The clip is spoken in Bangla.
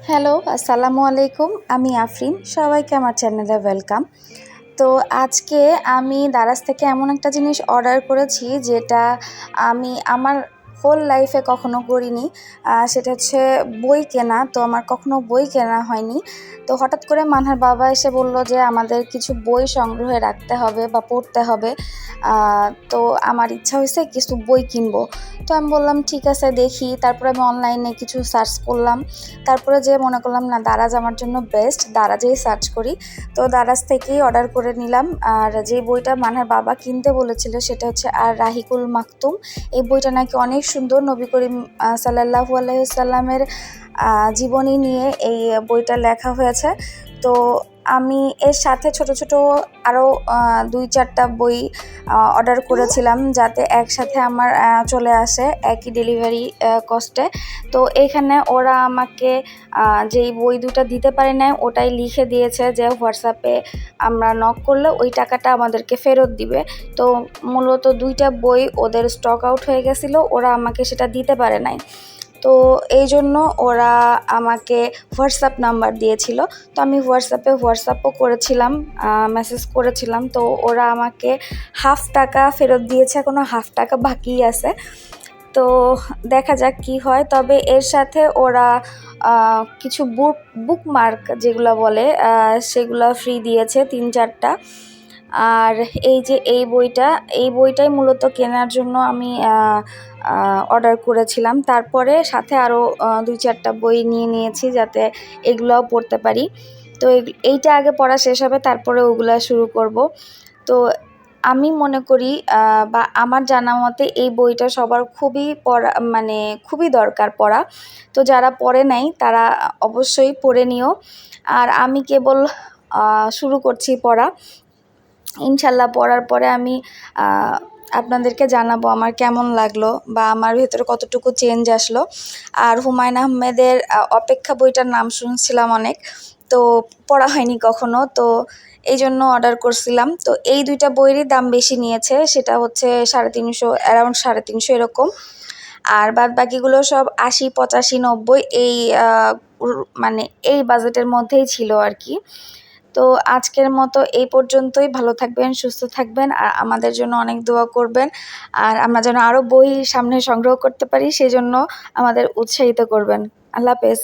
হ্যালো, আসসালামু আলাইকুম। আমি আফরিন। সবাইকে আমার চ্যানেলে ওয়েলকাম। তো আজকে আমি দারাজ থেকে এমন একটা জিনিস অর্ডার করেছি যেটা আমি আমার হোল লাইফে কখনো করিনি। সেটা হচ্ছে বই কেনা। তো আমার কখনো বই কেনা হয়নি। তো হঠাৎ করে মানহার বাবা এসে বলল যে আমাদের কিছু বই সংগ্রহে রাখতে হবে বা পড়তে হবে। তো আমার ইচ্ছা হয়েছে কিছু বই কিনবো। তো আমি বললাম ঠিক আছে দেখি। তারপরে আমি অনলাইনে কিছু সার্চ করলাম। তারপরে যে মনে করলাম না দারাজ আমার জন্য বেস্ট, দারাজেই সার্চ করি। তো দারাজ থেকেই অর্ডার করে নিলাম। আর যে বইটা মানহার বাবা কিনতে বলেছিল সেটা হচ্ছে আর রাহিকুল মাকতুম। এই বইটা নাকি অনেক সুন্দর। নবী করিম সাল্লাল্লাহু আলাইহি ওয়াসাল্লামের জীবনী নিয়ে এই বইটা লেখা হয়েছে। তো আমি এর সাথে ছোট ছোট আরও ২-৪টা বই অর্ডার করেছিলাম যাতে একসাথে আমার চলে আসে একই ডেলিভারি কস্টে। তো এখানে ওরা আমাকে যেই বই দুটা দিতে পারে নাই ওটাই লিখে দিয়েছে যে হোয়াটসঅ্যাপে আমরা নক করলে ওই টাকাটা আমাদেরকে ফেরত দিবে। তো মূলত 2টা বই ওদের স্টক আউট হয়ে গেছিলো, ওরা আমাকে সেটা দিতে পারে নাই। তো এই জন্য ওরা আমাকে হোয়াটসঅ্যাপ নাম্বার দিয়েছিল। তো আমি হোয়াটসঅ্যাপও করেছিলাম, মেসেজ করেছিলাম। তো ওরা আমাকে হাফ টাকা ফেরত দিয়েছে, এখনও হাফ টাকা বাকি আছে। তো দেখা যাক কি হয়। তবে এর সাথে ওরা কিছু বুকমার্ক যেগুলো বলে সেগুলো ফ্রি দিয়েছে 3-4টা। আর এই যে এই বইটাই মূলত কেনার জন্য আমি অর্ডার করেছিলাম। তারপরে সাথে আরও 2-4টা বই নিয়ে নিয়েছি যাতে এগুলোও পড়তে পারি। তো এইটা আগে পড়া শেষ হবে, তারপরে ওগুলা শুরু করব। তো আমি মনে করি বা আমার জানা মতে এই বইটা সবার খুবই দরকার পড়া। তো যারা পড়ে নাই তারা অবশ্যই পড়ে নিও। আর আমি কেবল শুরু করছি পড়া। ইনশাল্লাহ পড়ার পরে আমি আপনাদেরকে জানাবো আমার কেমন লাগলো বা আমার ভেতরে কতটুকু চেঞ্জ আসলো। আর হুমায়ুন আহমেদের অপেক্ষা বইটার নাম শুনছিলাম অনেক, তো পড়া হয়নি কখনো, তো এই জন্য অর্ডার করছিলাম। তো এই 2টা বইয়েরই দাম বেশি নিয়েছে, সেটা হচ্ছে 350, অ্যারাউন্ড 350 এরকম। আর বাদ বাকিগুলো সব 80, 85, 90 এই বাজেটের মধ্যেই ছিল আর কি। তো আজকের মতো এই পর্যন্তই। ভালো থাকবেন, সুস্থ থাকবেন, আর আমাদের জন্য অনেক দোয়া করবেন। আর আমরা যেন আরও বই সামনে সংগ্রহ করতে পারি সেজন্য আমাদের উৎসাহিত করবেন। আল্লাহ হাফেজ।